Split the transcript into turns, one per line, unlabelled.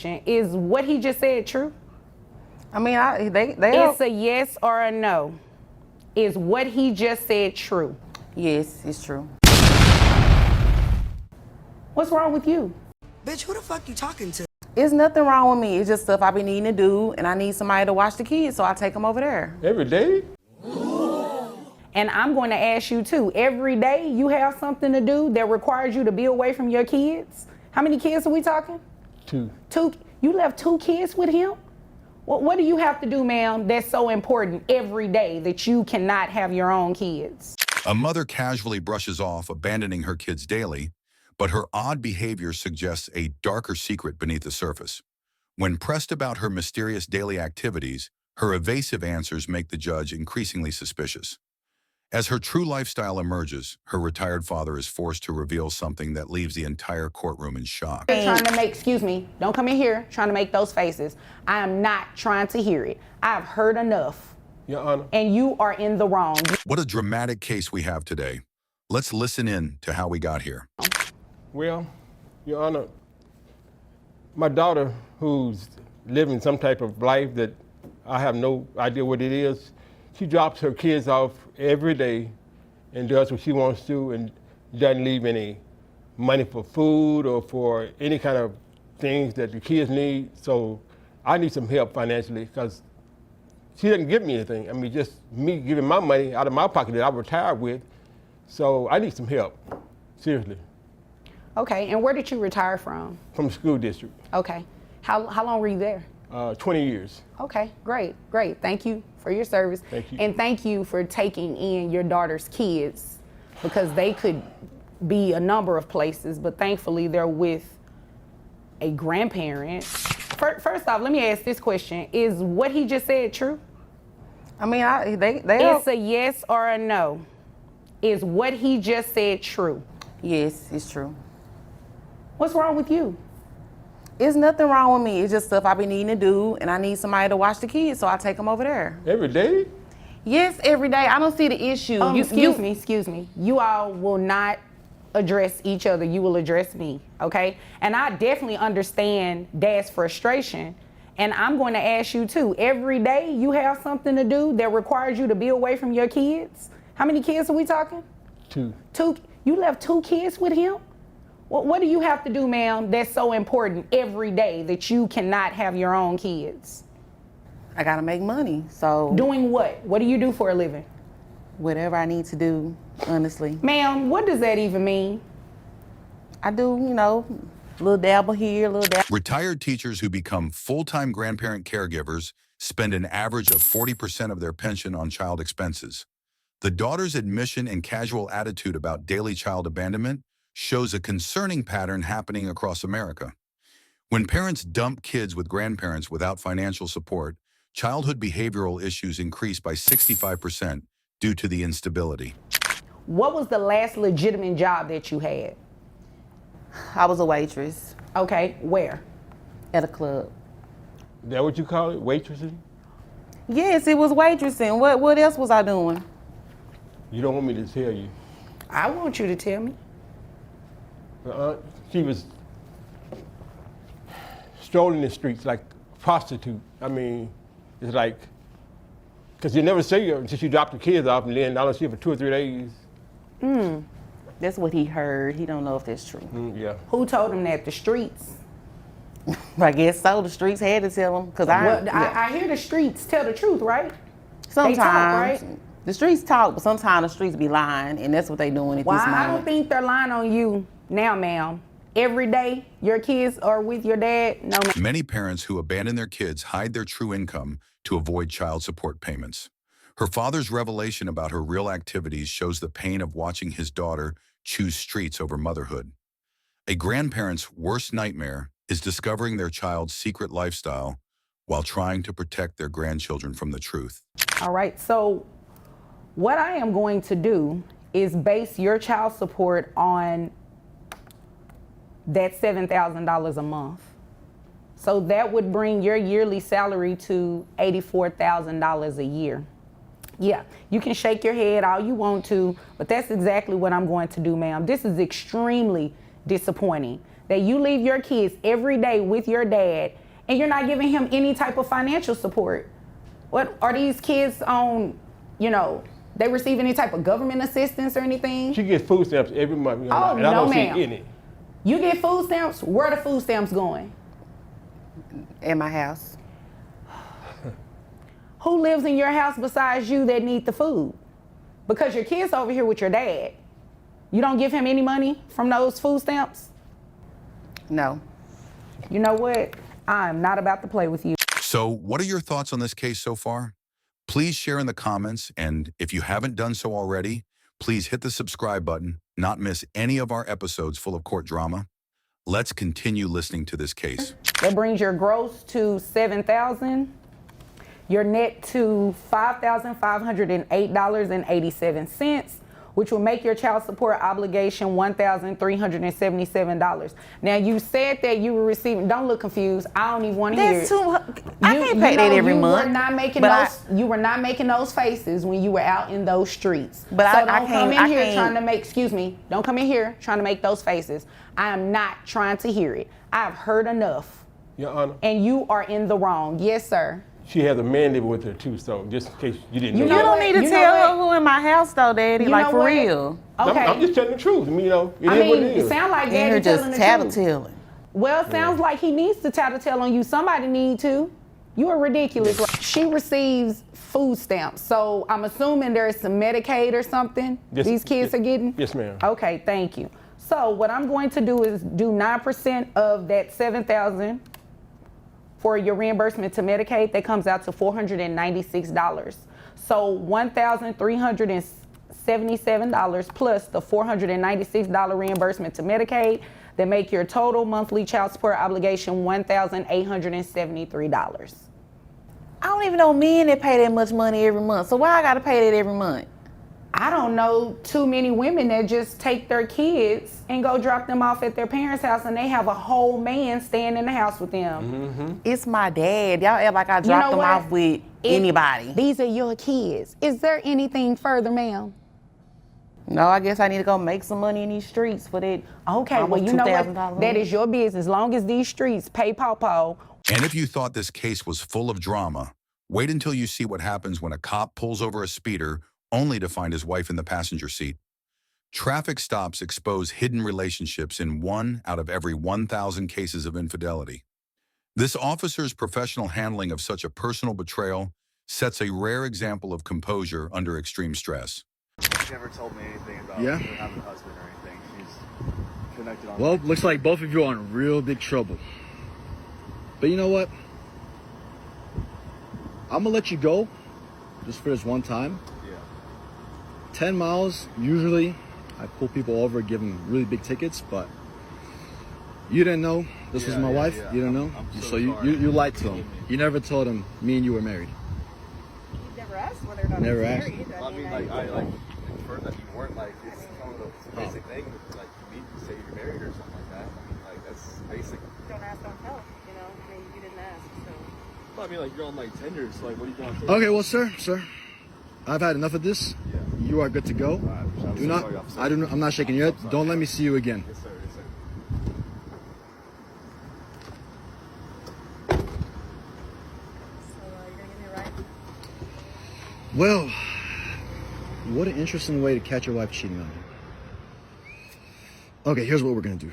question. Is what he just said true?
I mean, they
It's a yes or a no. Is what he just said true?
Yes, it's true.
What's wrong with you?
Bitch, who the fuck you talking to?
It's nothing wrong with me. It's just stuff I be needing to do, and I need somebody to watch the kids, so I take them over there.
Every day?
And I'm going to ask you too, every day you have something to do that requires you to be away from your kids? How many kids are we talking?
2.
2? You left 2 kids with him? What do you have to do, ma'am, that's so important every day that you cannot have your own kids?
A mother casually brushes off abandoning her kids daily, but her odd behavior suggests a darker secret beneath the surface. When pressed about her mysterious daily activities, her evasive answers make the judge increasingly suspicious. As her true lifestyle emerges, her retired father is forced to reveal something that leaves the entire courtroom in shock.
Trying to make, excuse me, don't come in here trying to make those faces. I am not trying to hear it. I've heard enough.
Your Honor.
And you are in the wrong.
What a dramatic case we have today. Let's listen in to how we got here.
Well, Your Honor, my daughter, who's living some type of life that I have no idea what it is, she drops her kids off every day and does what she wants to and doesn't leave any money for food or for any kind of things that the kids need. So I need some help financially because she doesn't give me anything. I mean, just me giving my money out of my pocket that I retired with. So I need some help, seriously.
Okay, and where did you retire from?
From the school district.
Okay, how long were you there?
20 years.
Okay, great. Thank you for your service.
Thank you.
And thank you for taking in your daughter's kids because they could be a number of places, but thankfully they're with a grandparent. First off, let me ask this question. Is what he just said true?
I mean,
It's a yes or a no. Is what he just said true?
Yes, it's true.
What's wrong with you?
It's nothing wrong with me. It's just stuff I be needing to do, and I need somebody to watch the kids, so I take them over there.
Every day?
Yes, every day. I don't see the issue.
Excuse me. You all will not address each other. You will address me, okay? And I definitely understand Dad's frustration, and I'm going to ask you too. Every day you have something to do that requires you to be away from your kids? How many kids are we talking?
2.
2? You left 2 kids with him? What do you have to do, ma'am, that's so important every day that you cannot have your own kids?
I gotta make money, so.
Doing what? What do you do for a living?
Whatever I need to do, honestly.
Ma'am, what does that even mean?
I do, little dabble here, little dabble.
Retired teachers who become full-time grandparent caregivers spend an average of 40% of their pension on child expenses. The daughter's admission and casual attitude about daily child abandonment shows a concerning pattern happening across America. When parents dump kids with grandparents without financial support, childhood behavioral issues increase by 65% due to the instability.
What was the last legitimate job that you had?
I was a waitress.
Okay, where?
At a club.
Is that what you call it, waitressing?
Yes, it was waitressing. What else was I doing?
You don't want me to tell you.
I want you to tell me.
She was strolling the streets like a prostitute. I mean, it's like, because you never see her until she dropped the kids off and then I don't see her for 2 or 3 days.
That's what he heard. He don't know if that's true.
Yeah.
Who told him that? The streets?
I guess so. The streets had to tell him.
I hear the streets tell the truth, right?
Sometimes.
They talk, right?
The streets talk, but sometimes the streets be lying, and that's what they doing at
Well,
this moment.
I don't think they're lying on you now, ma'am. Every day your kids are with your dad? No, ma'am.
Many parents who abandon their kids hide their true income to avoid child support payments. Her father's revelation about her real activities shows the pain of watching his daughter choose streets over motherhood. A grandparent's worst nightmare is discovering their child's secret lifestyle while trying to protect their grandchildren from the truth.
All right, so what I am going to do is base your child support on that $7,000 a month. So that would bring your yearly salary to $84,000 a year. Yeah, you can shake your head all you want to, but that's exactly what I'm going to do, ma'am. This is extremely disappointing that you leave your kids every day with your dad and you're not giving him any type of financial support? What are these kids on, they receive any type of government assistance or anything?
She gets food stamps every month.
Oh,
and I
no,
don't
ma'am.
see any.
You get food stamps? Where are the food stamps going?
In my house.
Who lives in your house besides you that need the food? Because your kid's over here with your dad. You don't give him any money from those food stamps?
No.
You know what? I'm not about to play with you.
So what are your thoughts on this case so far? Please share in the comments, and if you haven't done so already, please hit the subscribe button, not miss any of our episodes full of court drama. Let's continue listening to this case.
That brings your gross to $7,000, your net to $5,508.87, which will make your child support obligation $1,377. Now, you said that you were receiving, don't look confused. I don't even want to hear it.
That's too. I can't pay that every month.
You were not making those faces when you were out in those streets.
But
so
I
don't come in
can't.
here trying to make, excuse me, don't come in here trying to make those faces. I am not trying to hear it. I've heard enough.
Your Honor.
And you are in the wrong. Yes, sir.
She has a man living with her too, so just in case you didn't know.
You
that.
don't need to
You know
tell
what?
her who in my house though, Daddy.
You
Like
know
for
what?
real.
Okay.
I'm just telling the truth. It is what it is.
It sounds like
And you're
Daddy
just
telling the truth.
tattling.
Well, it sounds like he needs to tattletale on you. Somebody need to. You are ridiculous. She receives food stamps, so I'm assuming there's some Medicaid or something
Yes,
these kids are getting?
Yes, ma'am.
Okay, thank you. So what I'm going to do is do 9% of that $7,000 for your reimbursement to Medicaid. That comes out to $496. So $1,377 plus the $496 reimbursement to Medicaid, that make your total monthly child support obligation $1,873.
I don't even know men that pay that much money every month. So why I gotta pay that every month?
I don't know too many women that just take their kids and go drop them off at their parents' house and they have a whole man staying in the house with them.
Mm-hmm.
It's my dad. Y'all act like I dropped them off with anybody.
These are your kids. Is there anything further, ma'am?
No, I guess I need to go make some money in these streets for that.
Okay, well,
almost
you know what?
$2,000
That is your business. As long as these streets pay Pawpaw.
And if you thought this case was full of drama, wait until you see what happens when a cop pulls over a speeder only to find his wife in the passenger seat. Traffic stops expose hidden relationships in 1 out of every 1,000 cases of infidelity. This officer's professional handling of such a personal betrayal sets a rare example of composure under extreme stress.
She never told me anything about her having a husband or anything. She's connected on.
Well, looks like both of you are in real big trouble. But you know what? I'm gonna let you go just for this one time.
Yeah.
10 miles, usually I pull people over, give them really big tickets, but you didn't know this was my wife.
Yeah.
You didn't know.
I'm so
So you lied to them. You never told them me and you were married.
You never asked whether or not
Never
I was
asked.
married.
I mean, like, I inferred that you weren't, like, it's kind of the basic thing, like, you need to say you're married or something like that. I mean, like, that's basic.
Don't ask, don't tell. You know, I mean, you didn't ask, so.
Well, I mean, like, you're on, like, 10 years, so, like, what are you going to
Okay, well, sir, I've had enough of this.
Yeah.
You are good to go.
I'm
Do
so
not.
sorry, officer.
I'm not shaking your head. Don't let me see you again.
Yes, sir. Yes, sir.
So, you're gonna give me a ride?
Well, what an interesting way to catch your wife cheating on you. Okay, here's what we're gonna do.